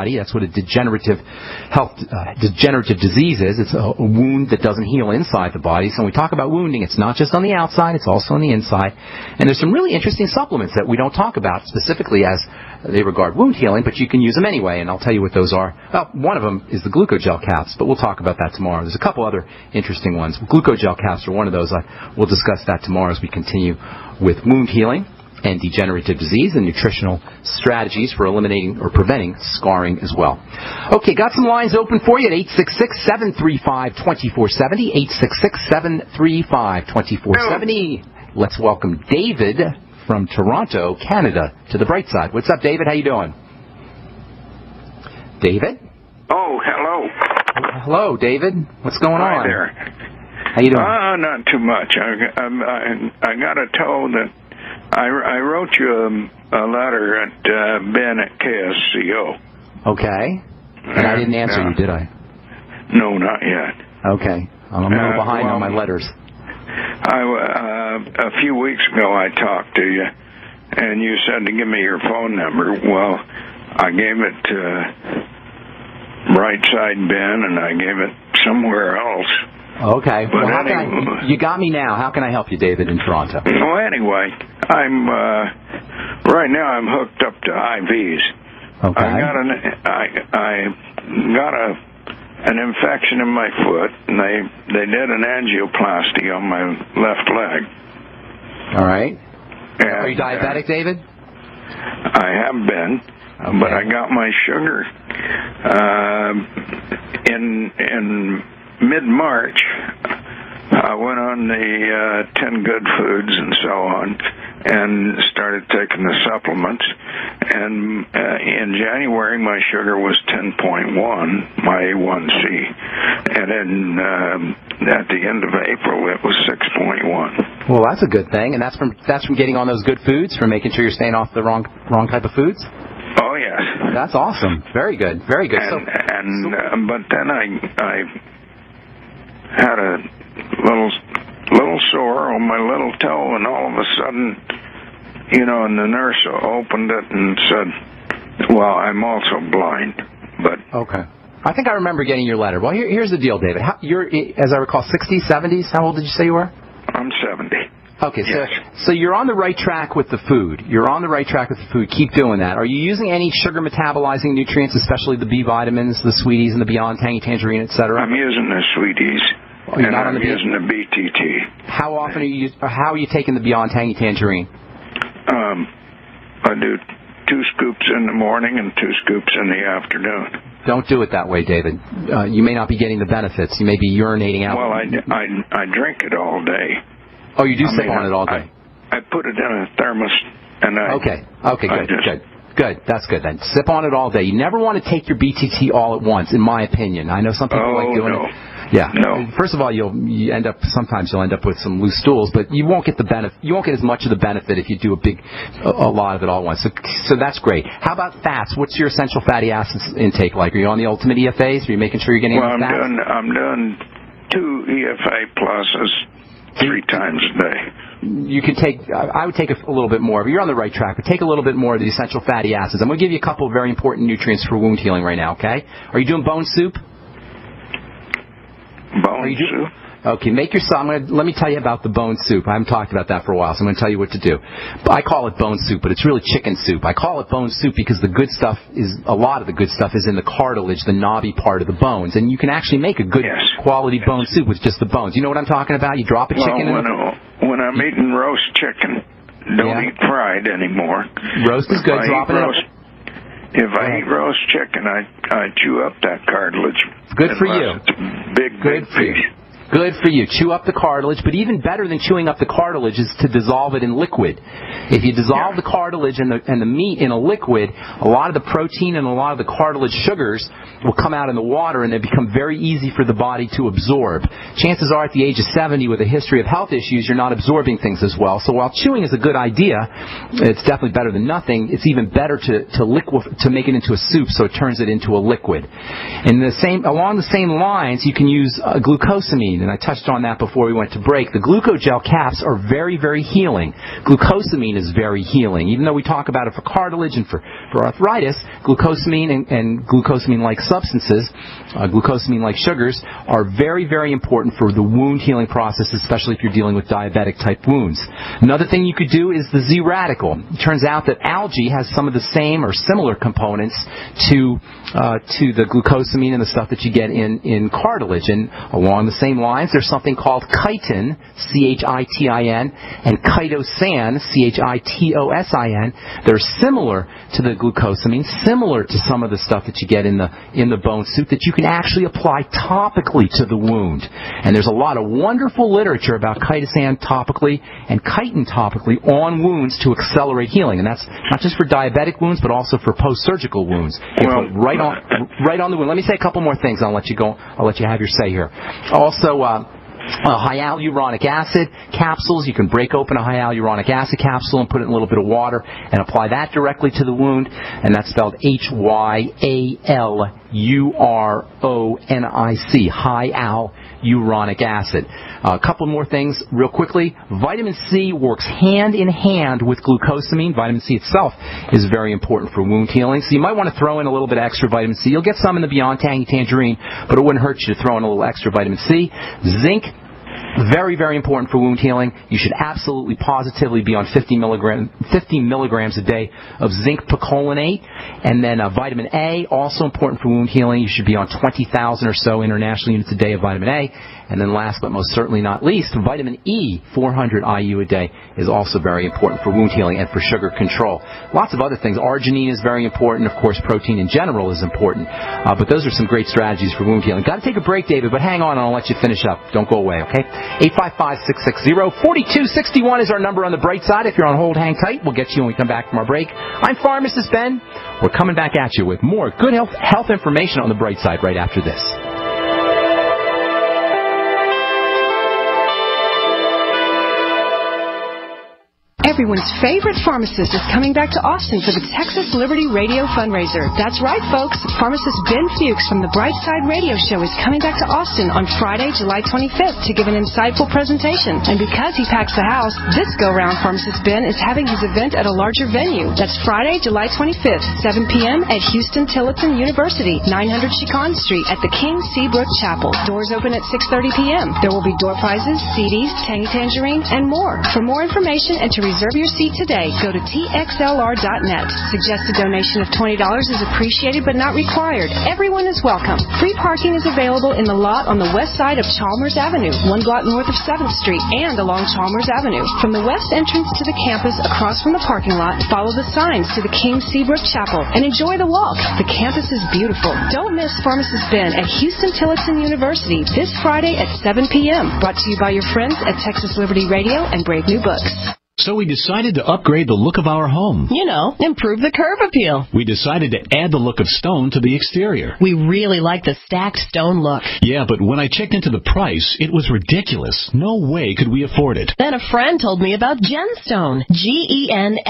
body. That's what a degenerative disease is. It's a wound that doesn't heal inside the body. So when we talk about wounding, it's not just on the outside, it's also on the inside. And there's some really interesting supplements that we don't talk about specifically as they regard wound healing, but you can use them anyway, and I'll tell you what those are. Well, one of them is the glucogel caps, but we'll talk about that tomorrow. There's a couple other interesting ones. Glucogel caps are one of those. We'll discuss that tomorrow as we continue with wound healing and degenerative disease and nutritional strategies for eliminating or preventing scarring as well. Okay, got some lines open for you at 866-735-2470, 866-735-2470. Let's welcome David from Toronto, Canada, to the bright side. What's up, David? How you doing? David? Oh, hello. Hello, David. What's going on? Hi there. How you doing? Not too much. I got to tell that I wrote you a letter at Ben at KSCO. Okay. And I didn't answer you, did I? No, not yet. Okay. I'm a little behind on my letters. A few weeks ago I talked to you, and you said to give me your phone number. Well, I gave it to Brightside Ben, and I gave it somewhere else. Okay. But well, you got me now. How can I help you, David, in Toronto? Well, anyway, right now I'm hooked up to IVs. Okay. I got an infection in my foot, and they did an angioplasty on my left leg. All right. And, are you diabetic, David? I have been, okay. But I got my sugar in mid-March. I went on the 10 Good Foods and so on, and started taking the supplements. And in January, my sugar was 10.1, my A1C. And then at the end of April, it was 6.1. Well, that's a good thing. And that's from getting on those good foods, from making sure you're staying off the wrong type of foods? Oh, yes. That's awesome. Very good. Very good. But then I had a little sore on my little toe, and all of a sudden, and the nurse opened it and said, well, I'm also blind. But okay. I think I remember getting your letter. Well, here's the deal, David. You're, as I recall, 60s, 70s? How old did you say you were? I'm 70. Okay, yes. So you're on the right track with the food. You're on the right track with the food. Keep doing that. Are you using any sugar metabolizing nutrients, especially the B vitamins, the Sweeties, and the Beyond Tangy Tangerine, etc.? I'm using the Sweeties. And I'm using the BTT. How often how are you taking the Beyond Tangy Tangerine? I do 2 scoops in the morning and 2 scoops in the afternoon. Don't do it that way, David. You may not be getting the benefits. You may be urinating out. Well, I drink it all day. Oh, you do sip on it all day? I put it in a thermos, and Okay, good. That's good then. Sip on it all day. You never want to take your BTT all at once, in my opinion. I know some people like doing it. Yeah. No. First of all, sometimes you'll end up with some loose stools, but you won't get the benefit. You won't get as much of the benefit if you do a lot of it all at once. So that's great. How about fats? What's your essential fatty acids intake like? Are you on the ultimate EFAs? Are you making sure you're getting enough fats? I'm doing 2 EFA pluses 3 times a day. You can take, I would take a little bit more, but you're on the right track. But take a little bit more of the essential fatty acids. I'm going to give you a couple of very important nutrients for wound healing right now, okay? Are you doing bone soup? Bone soup? Okay, make your son. Let me tell you about the bone soup. I haven't talked about that for a while, so I'm going to tell you what to do. I call it bone soup, but it's really chicken soup. I call it bone soup because a lot of the good stuff is in the cartilage, the knobby part of the bones, and you can actually make a good quality bone soup with just the bones. You know what I'm talking about? You drop a chicken in when I'm eating roast chicken, don't eat fried anymore. Roast is good. Drop it in. If I eat roast chicken, I chew up that cartilage. Good for you. It's a big piece. Good for you. Chew up the cartilage, but even better than chewing up the cartilage is to dissolve it in liquid. If you dissolve the cartilage and the meat in a liquid, a lot of the protein and a lot of the cartilage sugars will come out in the water, and they become very easy for the body to absorb. Chances are at the age of 70 with a history of health issues, you're not absorbing things as well. So while chewing is a good idea, it's definitely better than nothing. It's even better to make it into a soup so it turns it into a liquid. And along the same lines, you can use glucosamine. glucosamine, and I touched on that before we went to break. The glucogel caps are very, very healing. Glucosamine is very healing. Even though we talk about it for cartilage and for arthritis, glucosamine and glucosamine-like substances, glucosamine-like sugars, are very, very important for the wound healing process, especially if you're dealing with diabetic-type wounds. Another thing you could do is the Z-radical. It turns out that algae has some of the same or similar components to the glucosamine and the stuff that you get in cartilage. And along the same lines, there's something called chitin, C-H-I-T-I-N, and chitosan, C-H-I-T-O-S-I-N. They're similar to the glucosamine, similar to some of the stuff that you get in the bone soup that you can actually apply topically to the wound. And there's a lot of wonderful literature about chitosan topically and chitin topically on wounds to accelerate healing. And that's not just for diabetic wounds, but also for post-surgical wounds. Well, right on the wound. Let me say a couple more things. I'll let you go. I'll let you have your say here. Also, hyaluronic acid capsules. You can break open a hyaluronic acid capsule and put it in a little bit of water and apply that directly to the wound. And that's spelled Hyaluronic, hyaluronic acid. A couple more things real quickly. Vitamin C works hand in hand with glucosamine. Vitamin C itself is very important for wound healing. So you might want to throw in a little bit of extra vitamin C. You'll get some in the Beyond Tangy Tangerine, but it wouldn't hurt you to throw in a little extra vitamin C. Zinc, very, very important for wound healing. You should absolutely positively be on 50 milligrams a day of zinc picolinate. And then vitamin A, also important for wound healing. You should be on 20,000 or so international units a day of vitamin A. And then last but most certainly not least, vitamin E, 400 IU a day, is also very important for wound healing and for sugar control. Lots of other things. Arginine is very important. Of course, protein in general is important. But those are some great strategies for wound healing. Got to take a break, David, but hang on and I'll let you finish up. Don't go away, okay? 855-660-4261 is our number on the bright side. If you're on hold, hang tight. We'll get you when we come back from our break. I'm Pharmacist Ben. We're coming back at you with more good health information on the bright side right after this. Everyone's favorite pharmacist is coming back to Austin for the Texas Liberty Radio fundraiser. That's right, folks. Pharmacist Ben Fuchs from the Brightside Radio Show is coming back to Austin on Friday, July 25th to give an insightful presentation. And because he packs the house, this go-round Pharmacist Ben is having his event at a larger venue. That's Friday, July 25th, 7 p.m. at Houston Tillotson University, 900 Chicon Street at the King Seabrook Chapel. Doors open at 6:30 p.m. There will be door prizes, CDs, Tangy Tangerine, and more. For more information and to reserve your seat today, go to txlr.net. Suggested donation of $20 is appreciated but not required. Everyone is welcome. Free parking is available in the lot on the west side of Chalmers Avenue, 1 block north of 7th Street, and along Chalmers Avenue. From the west entrance to the campus across from the parking lot, follow the signs to the King Seabrook Chapel and enjoy the walk. The campus is beautiful. Don't miss Pharmacist Ben at Houston Tillotson University this Friday at 7 p.m. Brought to you by your friends at Texas Liberty Radio and Brave New Books. So we decided to upgrade the look of our home. You know, improve the curb appeal. We decided to add the look of stone to the exterior. We really like the stacked stone look. Yeah, but when I checked into the price, it was ridiculous. No way could we afford it. Then a friend told me about Genstone. Genstone.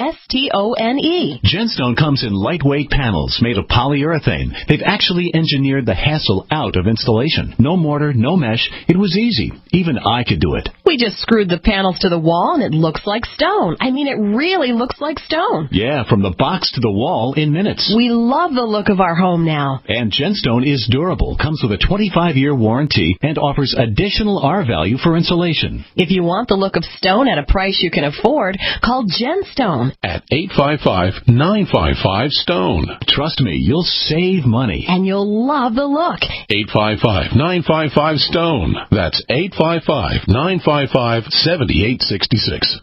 Genstone comes in lightweight panels made of polyurethane. They've actually engineered the hassle out of installation. No mortar, no mesh. It was easy. Even I could do it. We just screwed the panels to the wall and it looks like stone. I mean, it really looks like stone. Yeah, from the box to the wall in minutes. We love the look of our home now. And Genstone is durable, comes with a 25-year warranty, and offers additional R-value for insulation. If you want the look of stone at a price you can afford, call Genstone at 855-955-STONE. Trust me, you'll save money. And you'll love the look. 855-955-STONE. That's 855-955-7866.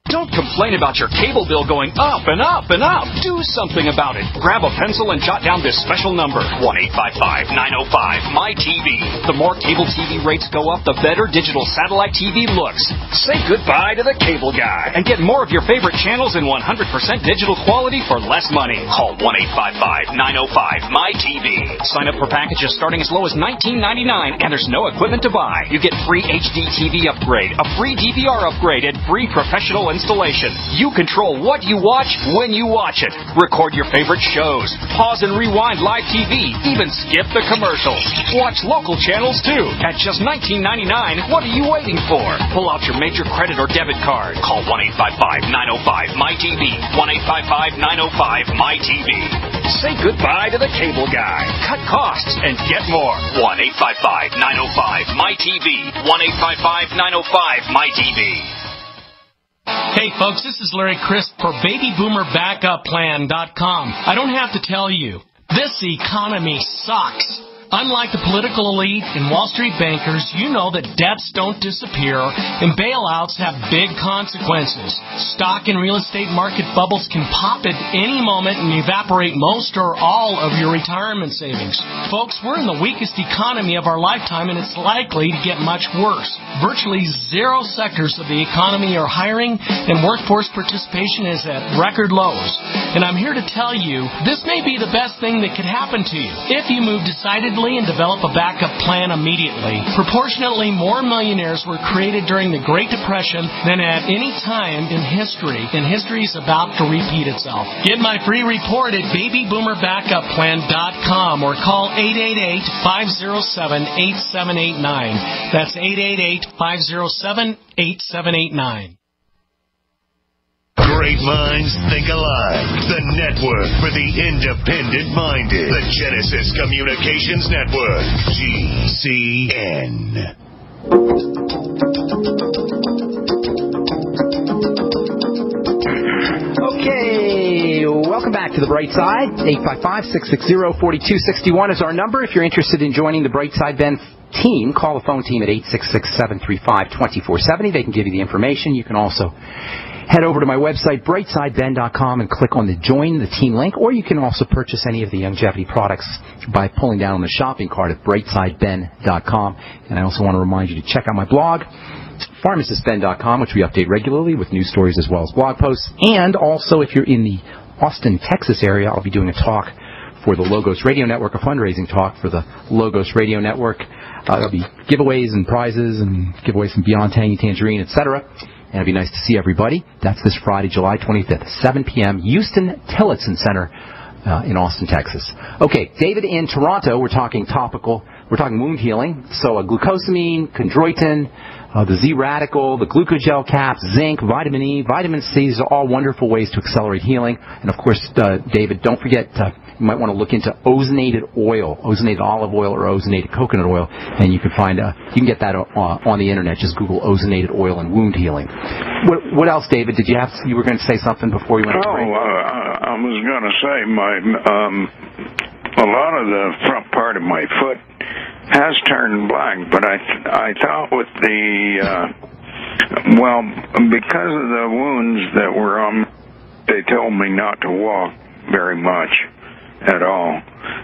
Don't complain about your cable bill going up and up and up. Do something about it. Grab a pencil and jot down this special number, 1-855-905-MY-TV. The more cable TV rates go up, the better digital satellite TV looks. Say goodbye to the cable guy and get more of your favorite channels in 100% digital quality for less money. Call 1-855-905-MY-TV. Sign up for packages starting as low as $19.99, and there's no equipment to buy. You get free HD TV upgrade, a free DVR upgrade, and free professional installation. installation. You control what you watch when you watch it. Record your favorite shows. Pause and rewind live TV. Even skip the commercials. Watch local channels too. At just $19.99, what are you waiting for? Pull out your major credit or debit card. Call 1-855-905-MyTV. 1-855-905-MyTV. Say goodbye to the cable guy. Cut costs and get more. 1-855-905-MyTV. 1-855-905-MyTV. Hey folks, this is Larry Crisp for BabyBoomerBackupPlan.com. I don't have to tell you, this economy sucks. Unlike the political elite and Wall Street bankers, you know that debts don't disappear and bailouts have big consequences. Stock and real estate market bubbles can pop at any moment and evaporate most or all of your retirement savings. Folks, we're in the weakest economy of our lifetime and it's likely to get much worse. Virtually zero sectors of the economy are hiring and workforce participation is at record lows. And I'm here to tell you, this may be the best thing that could happen to you if you move decidedly and develop a backup plan immediately. Proportionately more millionaires were created during the Great Depression than at any time in history, and history is about to repeat itself. Get my free report at BabyBoomerBackupPlan.com or call 888-507-8789. That's 888-507-8789. Great minds think alike. The network for the independent-minded. The Genesis Communications Network. GCN. Okay, welcome back to The Bright Side. 855-660-4261 is our number. If you're interested in joining the Bright Side Ben team, call the phone team at 866-735-2470. They can give you the information. You can also head over to my website, brightsideben.com, and click on the Join the Team link, or you can also purchase any of the longevity products by pulling down on the shopping cart at brightsideben.com. And I also want to remind you to check out my blog, pharmacistben.com, which we update regularly with news stories as well as blog posts. And also, if you're in the Austin, Texas area, I'll be doing a talk for the Logos Radio Network, a fundraising talk for the Logos Radio Network. There'll be giveaways and prizes and giveaways from Beyond Tangy Tangerine, etc. And it'd be nice to see everybody. That's this Friday, July 25th, 7 p.m., Houston Tillotson Center in Austin, Texas. Okay, David in Toronto, we're talking topical. We're talking wound healing. So glucosamine, chondroitin, the Z-radical, the glucogel caps, zinc, vitamin E, vitamin C. These are all wonderful ways to accelerate healing. And, of course, David, don't forget, you might want to look into ozonated oil, ozonated olive oil or ozonated coconut oil. And you can find, you can get that on the Internet. Just Google ozonated oil and wound healing. What else, David? Did you have, you were going to say something before you went to break? I was going to say a lot of the front part of my foot has turned black, but I thought with the because of the wounds that were on, they told me not to walk very much at all,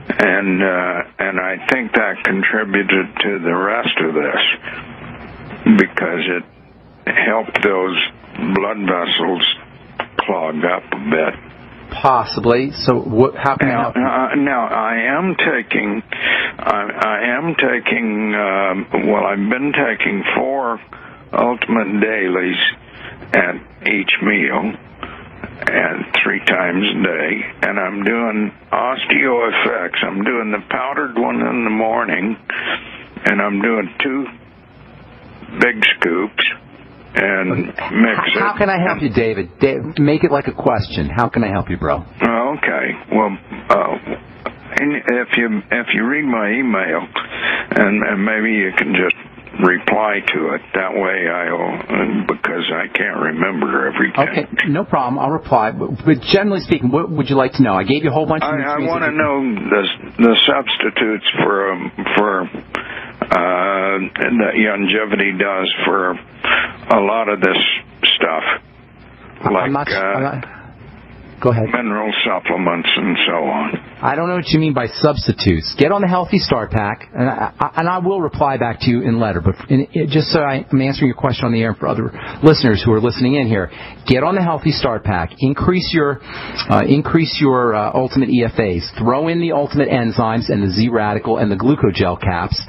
and I think that contributed to the rest of this because it helped those blood vessels clog up a bit. Possibly. So, how can I help you? Now, I am taking. I've been taking 4 Ultimate Dailies at each meal, and 3 times a day. And I'm doing OsteoFX. I'm doing the powdered one in the morning, and I'm doing 2 big scoops. And mix it. How can I help you, David? Make it like a question. How can I help you, bro? Okay. Well, if you read my email, and maybe you can just reply to it. That way because I can't remember everything. Okay, no problem. I'll reply. But generally speaking, what would you like to know? I gave you a whole bunch of nutrients. I want to know the substitutes for that longevity does for a lot of this stuff. Go ahead. Mineral supplements and so on. I don't know what you mean by substitutes. Get on the Healthy Start Pack, and I will reply back to you in letter, but just so I'm answering your question on the air for other listeners who are listening in here, get on the Healthy Start Pack. Increase your Ultimate EFAs. Throw in the Ultimate Enzymes and the Z-Radical and the Glucogel caps.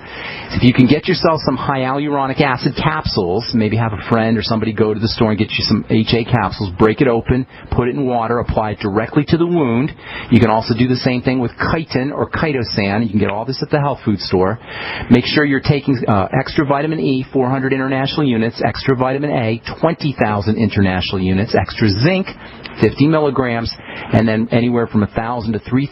If you can get yourself some hyaluronic acid capsules, maybe have a friend or somebody go to the store and get you some HA capsules, break it open, put it in water, apply it directly to the wound. You can also do the same thing with chitin or chitosan. You can get all this at the health food store. Make sure you're taking extra vitamin E, 400 international units, extra vitamin A, 20,000 international units, extra zinc, 50 milligrams, and then anywhere from 1,000 to 3,000